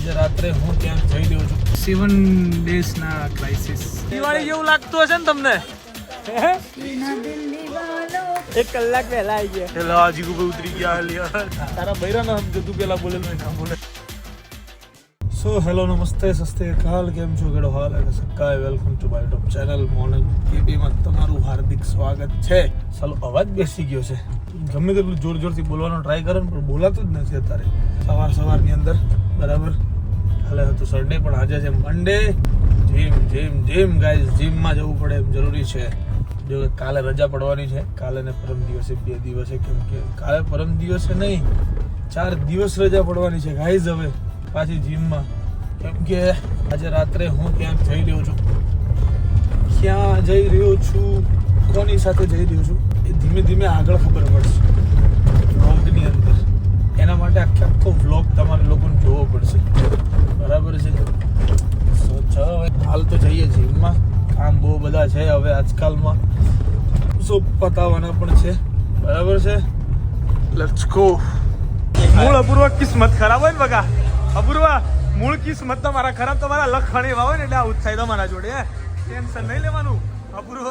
આજે રાત્રે હું ત્યાં જઈ રહ્યો છું 7 days ના ક્રાઇસિસ. દિવાળી જેવું લાગતું હશે ને તમને? એક કલાક પહેલા આવી ગયા. પેલા હાજી ઉપર ઉતરી ગયા યાર. તારા બૈરા ના સમજો તું પેલા બોલેલ મેં ના બોલે. સો હેલો નમસ્તે સસ્તે કાલ કેમ છો કેડો હાલ હે સકાય welcome to my YouTube channel Monal કેબી માં તમારું હાર્દિક સ્વાગત છે. ચાલો અવાજ બેસી ગયો છે, ગમે તેટલું જોર જોરથી બોલવાનો ટ્રાય કરે પણ બોલાતું જ નથી અત્યારે સવારની અંદર બરાબર. હાલે હતું સન્ડે પણ આજે છે મંડે. જીમ ગાઈઝ, જીમમાં જવું પડે એમ જરૂરી છે. જો કાલે રજા પડવાની છે, કાલે ને પરમ દિવસે 2 દિવસે, કેમ કે કાલે પરમ દિવસે નહીં 4 દિવસ રજા પડવાની છે ગાઈઝ હવે પાછી જીમમાં. કેમ કે આજે રાત્રે હું ક્યાંક જઈ રહ્યો છું. ક્યાં જઈ રહ્યો છું, કોની સાથે જઈ રહ્યો છું એ ધીમે ધીમે આગળ ખબર પડશે વ્લોગની અંદર. એના માટે આખો વ્લોગ તમારે લોકોને જોવો પડશે બરાબર છે. હાલ તો જઈએ જીમમાં, કામ બહુ બધા છે હવે આજકાલમાં, સો પતાવવાના પણ છે બરાબર છે. Let's go. મૂળ અપૂર્વ કિસ્મત ખરાબ હોય ને બકા, અપૂર્વ મૂળ કિસ્મત તમારા ખરાબ, તમારા લખણ એવા હોય ને એટલે આવું થાય તમારા જોડે. ટેન્શન નહીં લેવાનું અપૂર્વ,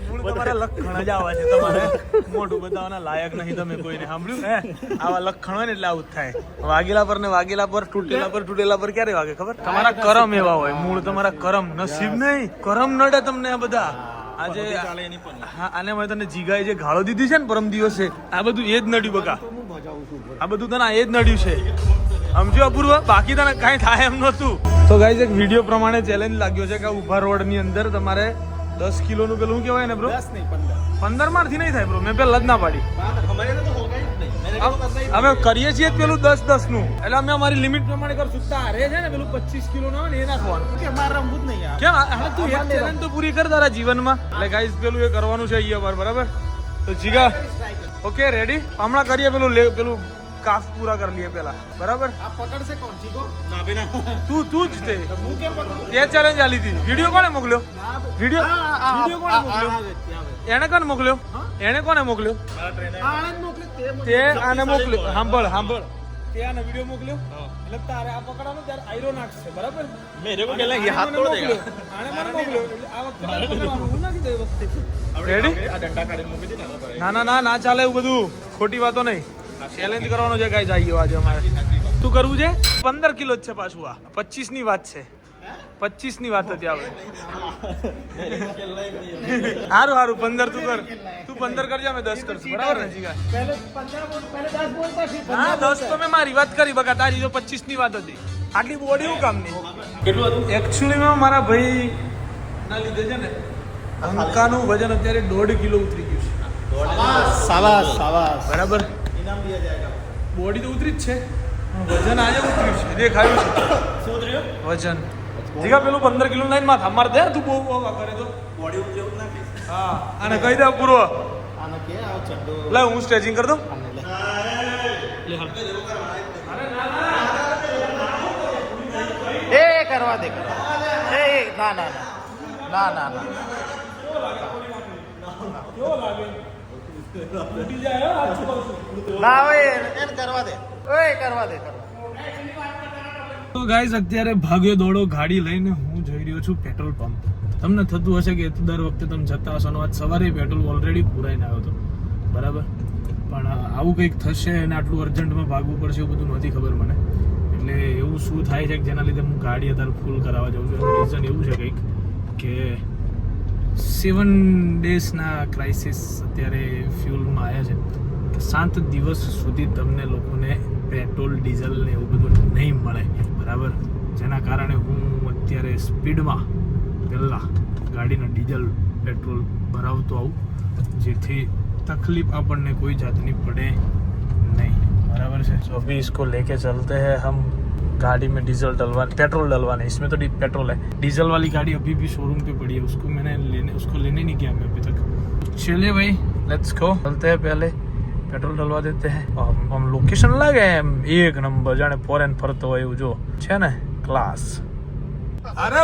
મૂળ તમારા લખણ જ આવા છે. તમારે મોઢું બતાવવાના લાયક નહીં તમે કોઈને, સાંભળ્યું હે? આવા લખણ હોય ને એટલે આવું થાય. વાગેલા પર ને વાગેલા પર, તૂટેલા પર ક્યારે વાગે ખબર? તમારા કરમ એવા હોય, મૂળ તમારા કરમ, નસીબ નહીં કરમ નડે તમને આ બધા. આજે હા, આને મેં તને જીગાએ જે ગાળો દીધી છે ને પરમ દિવસે, આ બધું એ જ નડ્યું બકા. આ બધું તને એ જ નડ્યું છે, સમજો અપૂર્વ, બાકી તને કાંઈ થાય એમ નહોતું. તો ગાઈઝ એક વિડીયો પ્રમાણે ચેલેન્જ લાગ્યો છે કે ઉભા રોડની અંદર તમારે 10 કિલોનું પેલું શું કહેવાય ને બ્રો? 15 માંથી નહીં થાય બ્રો, મેં પેલા જ ના પાડી. અમે કરીએ છીએ પેલું 10-10 નું, એટલે અમે અમારી લિમિટ પ્રમાણે કરશું. તારે છે ને પેલું 25 કિલો નું આવે ને એ નાખવાનું. કેમ તું એક ચેલેન્જ તો પૂરી કર તારા જીવનમાં. એટલે ગાઈઝ પેલું એ કરવાનું છે અહીંયા બરાબર. તો જીગા ઓકે રેડી? હમણાં કરીએ પેલું કાફ પૂરા કરી લઈએ પેલા બરાબર. આ પકડશે કોણ? જીગો ના બેના તું જ તે. હું કેમ પકડું? એ ચેલેન્જ આલી હતી. વિડિયો કોણે મોકલ્યો? વિડિયો કોણે મોકલ્યો? એને કોને મોકલ્યો? એને કોને મોકલ્યો? તે આને મોકલ્યો. સાંભળ તે આને વિડિયો મોકલ્યો એટલે તારે આ પકડવાનો ત્યારે આયરો નાખશે બરાબર. મેરે કો પહેલા ये हाथ तोड़ देगा. આને મને મોકલ્યો એટલે આ વખતે હું નાખી દે વખતે. રેડી? આ ડંડા કાઢીને મૂકી દે ને. ના ચાલે એવું બધું, ખોટી વાતો નહીં. ચેલેન્જ કરવાનો છે ગાઈસ આઈએ આજે અમારે. શું કરવું છે? 15 કિલો જ છે પાછું. આ 25 ની વાત છે, 25 ની વાત હતી આપણે. સારું 15 તું કર. તું 15 કરજે, અમે 10 કરશું બરાબર ને જીગા? હા 10 તો મેં મારી વાત કરી બકા, તારી જો 25 ની વાત હતી. આટલી બોડી હું કામની? કેટલું હતું એકચ્યુઅલીમાં? મારા ભાઈ ના લીધે છે ને અંકાનું વજન અત્યારે 1.5 કિલો ઉતરી ગયું છે. શાબાશ બરાબર. બોડી તો ઉતરી જ છે, વજન આજે ઉતર્યું છે, દેખાયું છે. શું ઉતર્યું? વજન. જીગા પેલું 15 કિલો લાઈન માં અમારે દે. તું બહુ કરે તો બોડી ઉતર્યું ના કે. હા આને કહી દે પૂરો. આને કે આ ચડ્ડો લે, હું સ્ટ્રેચિંગ કર દઉં. એ કરવા દે. એ ના કેવો લાગે? ના હોય એને કરવા દે. ઓય કરવા દે. તો ગાઈઝ અત્યારે ભાગ્યો દોડો ગાડી લઈને હું જઈ રહ્યો છું પેટ્રોલ પંપ. તમને થતું હશે કે દર વખતે તમે જતા હશો ને, આજ સવારે પેટ્રોલ ઓલરેડી પૂરાઈને આવ્યો હતો બરાબર. પણ આવું કંઈક થશે અને આટલું અર્જન્ટમાં ભાગવું પડશે એવું બધું નથી ખબર મને. એટલે એવું શું થાય છે કે જેના લીધે હું ગાડી અત્યારે ફૂલ કરાવવા જાઉં છું. રીઝન એવું છે કંઈક કે 7 days ના ક્રાઇસિસ અત્યારે ફ્યુલમાં આવ્યા છે કે 7 દિવસ સુધી તમને લોકોને પેટ્રોલ ડીઝલ ને એવું બધું નહીં મળે બરાબર. જેના કારણે હું અત્યારે સ્પીડમાં પહેલાં ગાડીના ડીઝલ પેટ્રોલ ભરાવતો આવું, જેથી તકલીફ આપણને કોઈ જાતની પડે नहीं बराबर है. तो अभी इसको लेके चलते हैं हम गाड़ी में डीजल डलवाने, पेट्रोल डलवाने. इसमें तो पेट्रोल है, डीजल वाली गाड़ी अभी भी शोरूम पे पड़ी है, उसको उसको लेने नहीं गया मैं अभी तक. चलिए भाई लेट्स गो, चलते हैं. पहले पेट्रोल डलवा देते हैं. हम लोकेशन लगे हैं एक नंबर, जाने फॉरेन फरतो હોય એવું જો છે ને ક્લાસ. અરે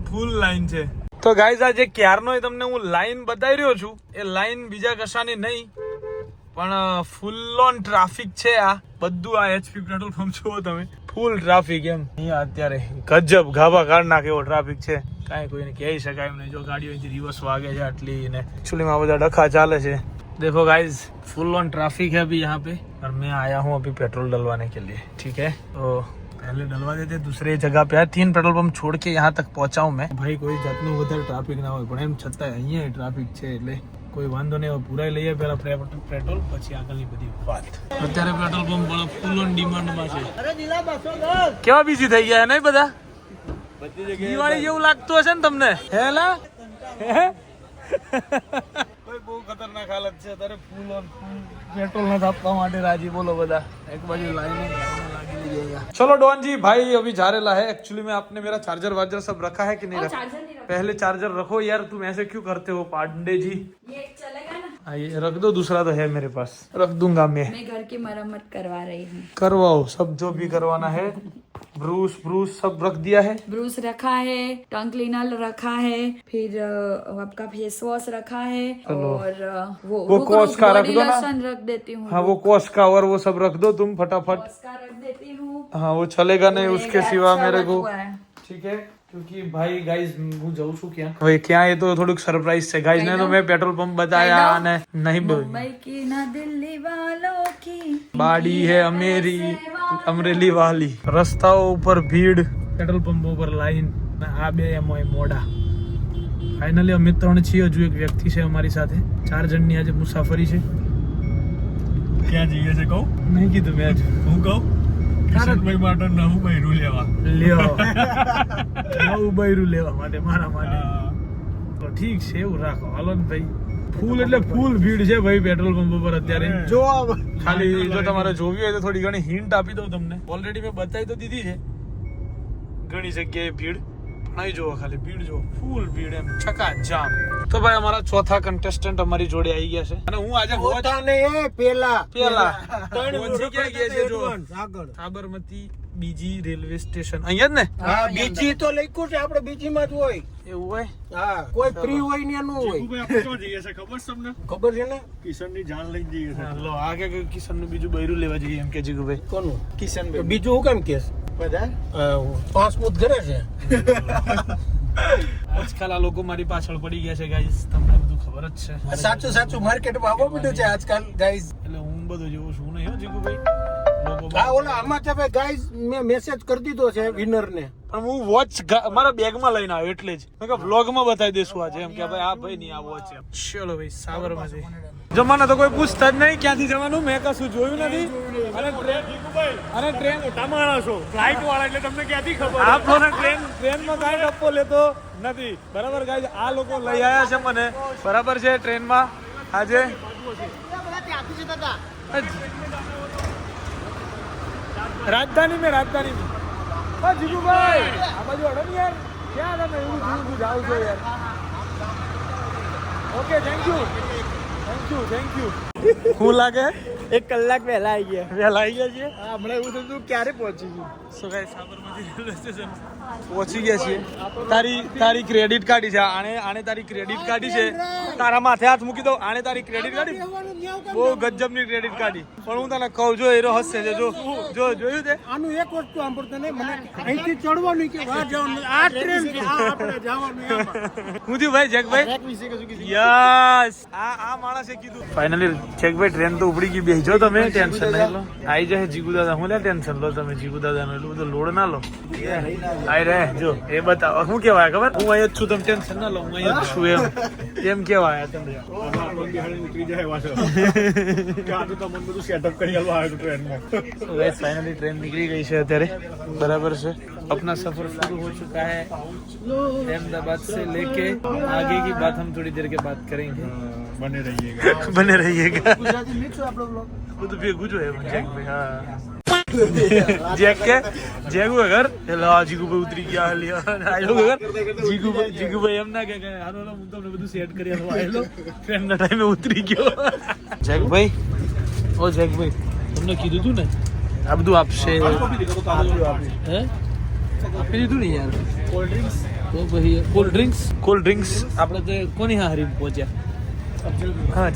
ફૂલ લાઈન છે. તો ગાઈઝ આજે ક્યારનો તમને હું લાઈન બતાવી રહ્યો છું, એ લાઈન બીજા કશાની નહીં પણ ફૂલ ઓન ટ્રાફિક છે. આ બધું આ એચપી પેટ્રોલ પંપ જુઓ તમે, ફૂલ ટ્રાફિક એમ અહીંયા અત્યારે ગજબ ગાભા કાઢ નાખે એવો ટ્રાફિક છે, કાંઈ કોઈને કહી શકાય એમ નહીં. જો ગાડીઓ અહીંથી રિવર્સ વાગે છે આટલી ને એકચ્યુઅલી માં બધા ડખા ચાલે છે. देखो गाइज फुल ऑन ट्रैफिक है अभी यहाँ पे और मैं आया हूँ अभी पेट्रोल डलवाने के लिए. ठीक है तो पहले डलवा देते दूसरे जगह पे. 3 पेट्रोल पंप छोड़ के यहाँ तक पहुंचा हूँ मैं. भाई કોઈ જાતનું વધારે ટ્રાફિક ના હોય પણ એમ છતાં અહીંયા ટ્રાફિક છે એટલે કોઈ વાંધો નહીં. પૂરા લઈએ પેલા પેટ્રોલ પછી આગળની બધી વાત. અત્યારે પેટ્રોલ પંપ વાળા ફૂલ ઓન ડિમાન્ડમાં છે. કેવા બીજી થઈ ગયા નહીં બધા? દિવાળી જેવું લાગતું હશે ને તમને? હેલા બહુ ખતરનાક હાલત છે અત્યારે. ફૂલ ઓન પેટ્રોલ નથી આપવા માટે રાજી બોલો બધા. એક બાજુ લાઈન લાગી गई है. चलो डॉन जी भाई अभी जा रेला है. एक्चुअली में आपने मेरा चार्जर वार्जर सब रखा है कि नहीं रखा? पहले चार्जर रखो यार, तुम ऐसे क्यों करते हो पांडे जी? ये चलेगा ना? हाँ ये रख दो, दूसरा तो है मेरे पास, रख दूंगा मैं घर की मरम्मत करवा रही हूँ. करवाओ सब जो भी करवाना है. ब्रूस ब्रूस सब रख दिया है. ब्रूस रखा है, टंग क्लीनर रखा है, फिर आपका फेस वॉश रखा है और वो कॉस का रख दो ना. रख देती हूँ. हाँ वो कॉस का और वो सब रख दो तुम फटाफट. कॉस का रख देती हूँ. हाँ वो चलेगा नहीं उसके सिवा मेरे को. हुआ है. ठीक है क्योंकि भाई गाइस હું જાઉં છું ક્યાં હવે ક્યાં એ તો થોડુંક સરપ્રાઈઝ છે ગાइस ને. તો મેં પેટ્રોલ પંપ બતાયા અને નહીં मुंबई की ना दिल्ली वालों की બાડી હે અમેરી અમરેલી વાલી. રસ્તાઓ ઉપર ભીડ, પેટ્રોલ પંપો પર લાઈન, આ બે એમાં મોડા. ફાઇનલી અમે 3 છીએ, હજુ એક વ્યક્તિ છે અમારી સાથે. 4 જણની આજે મુસાફરી છે. ક્યાં જઈએ છે કહું? નહીં કીધું મેં આજે. હું કહું કિશનભાઈ માટે નવું બૈરું લેવા. લ્યો નવું બૈરું લેવા માટે મારા માટે. તો ઠીક છે એવું રાખો હાલો ને ભાઈ. ફૂલ એટલે ફૂલ ભીડ છે ભાઈ પેટ્રોલ પંપ પર અત્યારે. જો ખાલી જો તમારે જોવી હોય તો થોડી ઘણી હિન્ટ આપી દઉં તમને. ઓલરેડી મેં બતાવી તો દીધી છે ઘણી જગ્યાએ ભીડ, પણ અહીં જુઓ ખાલી ભીડ જુઓ, ફૂલ ભીડ એમ છકાજામ. તો ભાઈ અમારા ચોથા કન્ટેસ્ટન્ટ અમારી જોડે આવી ગયા છે અને હું આજે પોતાને એ પેલા પહોંચી ગયા છે જો આગળ સાબરમતી બીજી રેલવે સ્ટેશન. અહીંયા જ ને? હા બીજી તો લખ્યું છે આપણે બીજી માં જ હોય. એવું હોય? હા કોઈ ફ્રી હોય ને એનું હોય. આપણે ક્યાં જઈએ છે ખબર છે તમને? ખબર છે ને? કિશનની જાન લઈને જઈએ છે. લો આ કે કિશન નું બીજું બૈરું લેવા જઈએ એમ કે જીગુભાઈ. કોનું? કિશનભાઈ. બીજું હું કેમ કેસ બધા 5 ફૂટ ઘરે છે. આજકાલ આ લોકો મારી પાછળ પડી ગયા છે ગાઈસ, તમને બધું ખબર જ છે. સાચું સાચું માર્કેટમાં આવવા બધું છે આજકાલ ગાઈઝ. એટલે હું બધું જેવું છું નહીં હો જીગુભાઈ. લોકો હા ઓલા આમાં છે ભાઈ ગાઈઝ મેં મેસેજ કરી દીધો છે વિનર ને. પણ હું વોચ મારા બેગમાં લઈને આવ્યો એટલે જ મેં કે વ્લોગમાં બતાવી દેશું આજે એમ કે ભાઈ આ ભાઈ ની આ વોચ એમ. ચલો ભાઈ સાબરમતી જમાના તો કોઈ પૂછતા જ નહીં ક્યાંથી જવાનું. મેં કશું જોયું નથી. અને ટ્રેન મોટા માણસો ફ્લાઇટ વાળા એટલે તમને ક્યાંથી ખબર? આપણને ટ્રેનમાં કાંઈ ટપ્પો લેતો નથી. બરાબર ગાઈસ આ લોકો લઈ આવ્યા છે મને બરાબર છે ટ્રેનમાં આજે. રાજધાની મેં જીગુભાઈ આ બાજુ હડો ને યાર. ક્યાં તમે એવું જાવ છો યાર? Okay thank you. શું લાગે? 1 કલાક વહેલા આવી ગયા. વહેલા આવી ગયા છીએ. હા હમણાં એવું થયું ક્યારે પહોંચી ગયું. So guys Sabarmati railway station પહોંચી ગયા છીએ. તારી ક્રેડિટ કાઢી છે. આને તારી ક્રેડિટ કાઢી છે. તારા માથે હાથ મૂકી દો. આને તારી ક્રેડિટ કાઢી બહુ ગજબની ક્રેડિટ કાઢી. પણ હું તને કહું જો એરો હસશે છે. જો જોયું તે આનું એક વસ્તુ સાંભળતો નહીં મને અહીંથી ચડવાનું કે બહાર જવાનું. આ ટ્રેન છે આ આપણે જવાનું એમાં. હું થયું ભાઈ જેકભાઈ? યસ આ માણસે કીધું. ફાઇનલી જેકભાઈ ટ્રેન તો ઉપડી ગઈ. બેસજો તમે, ટેન્શન નહીં લો. આવી જાય જીગુ દાદા. હું લે ટેન્શન લો તમે જીગુ દાદા નો એટલું બધું લોડ ના લો. આઈ રે જો એ બતાવો શું કેવાય ખબર? હું અહીંયા જ છું, તમે ટેન્શન ના લો. હું અહીંયા જ છું એમ કેવાય તમે. ઉતરી જાય પાછો. કાં તો મને બધું સેટઅપ કરી આલવા આવ્યો ટ્રેનમાં. तो गाइस फाइनली ट्रेन निकली गई है અત્યારે बराबर से. अपना सफर शुरू हो चुका है. अहमदाबाद से लेके आगे की बात हम थोड़ी देर के बाद करेंगे. બને રહીએગા. बने रहिएगा. ગુજરાતી મિક્સ આપણો બ્લોગ. બધું ભેગું જો હે જેક ભાઈ. હા જેક કે જેગુ ઘર એટલે આ જીગુભાઈ ઉતરી ગયા. હાલ્યો આયલો ઘર જીગુભાઈ એમ ના કે હાલો હું તમને બધું સેટ કરી આલો. આયલો ટ્રેન ના ટાઈમે ઉતરી ગયો. જેકભાઈ ઓ જેકભાઈ તમને કીધું તું ને આ બધું આપશે. હે આપી દીધું ને યાર. કોલ્ડ ડ્રિંક્સ તો ભાઈ કોલ્ડ ડ્રિંક્સ આપણે તો કોની હારી પહોંચ્યા? હા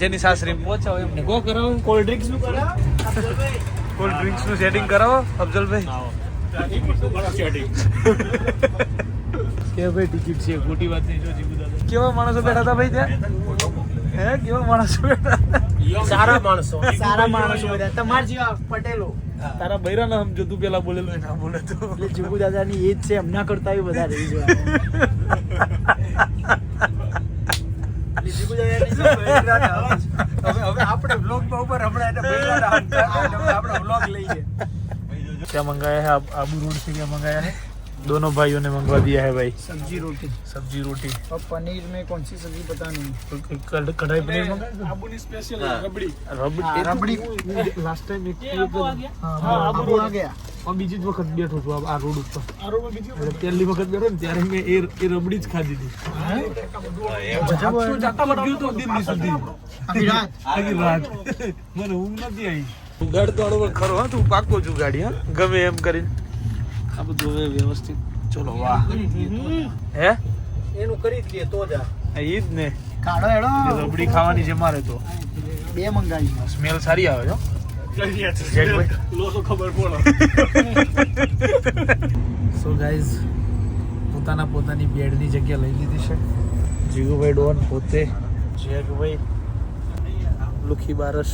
જેની સાસરી પહોંચ્યા હોય એમને ગો કરાવો. કોલ્ડ ડ્રિંક્સ નું કોલ્ડ ડ્રિંક્સ નું સેટિંગ કરાવો અફઝલભાઈ કે ભાઈ ટિકિટ છે ખોટી વાત નહીં જો જીગુ દાદા કેવા માણસો બેઠા હતા ભાઈ ત્યાં હે કેવા માણસો બેઠા સારા માણસો બધા તમાર જેવા પટેલો તારા બૈરા ના સમજો તું પેલા બોલેલો ના બોલે તો એટલે જીગુ દાદાની એજ છે એમના કરતા વધારે એજ હોય. જીગુ દાદાની શું હવે આપણે બ્લોગમાં ઉપર હમણાં આપણે બ્લોગ લઈએ. क्या मंगाया है आबू रोड से क्या मंगाया है दोनों भाइयों ने मंगवा दिया है भाई सब्जी रोटी सब्जी रोटी और पनीर में कौन सी सब्जी पता नहीं. कढ़ाई पनीर मंगाया આબુની special rabri rabri last time एक આબુ આ ગયા. और બીજી જ વખત બેઠો છું આ રોડ ઉપર આ રોડમાં બીજી એટલે પહેલી વખત બેઠો ને ત્યારે મેં એ રબડી જ ખાધી હતી જાતા ગયો તો દિલ્હી સુધી આખી રાત આખી રાત મને ઊંઘ નથી આવી ગાડી તો અડવડ ખરો હા તું પાકો છું ગાડી હા ગમે એમ કરીને આ બધું હવે વ્યવસ્થિત ચલો વાહ હે એનું કરી જ લે તો જા આ ઈ જ ને કાઢો એડો રબડી ખાવાની છે મારે તો બે મંગાવી. સ્મેલ સારી આવે છે લોસો ખબર પડે સો ગાઈઝ પોતાની બેડની જગ્યા લઈ લીધી છે જીગુભાઈ ડોન પોતે જેકભાઈ લુખી બારસ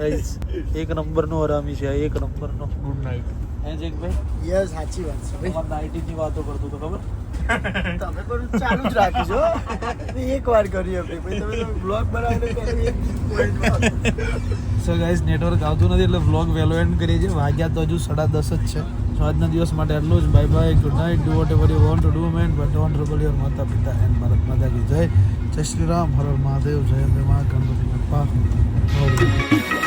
ગાઈઝ એક નંબરનો હરામી છે એક નંબરનો ગુડ નાઇટ હે જેકભાઈ યસ સાચી વાત છે ભાઈ. નાઇટી ની વાતો કરતો તો ખબર તમે પણ ચાલુ જ રાખીજો એક વાર કરી આપણે પછી તમે બ્લોગ બનાવીને કરી એક પોઈન્ટ. સો ગાઈઝ નેટવર્ક આવતું નથી એટલે વ્લોગ વહેલો એન્ડ કરીએ છીએ વાગ્યા તો હજુ 10:30 જ છે સો આજના દિવસ માટે એટલું જ bye bye good night do vote ever you want to do man but don't trouble your માતા પિતા એન્ડ ભારત માતા કી જય જય શ્રી રામ હર હર મહાદેવ જય અંબે મા ગણપતિ બપ્પા મોરયા.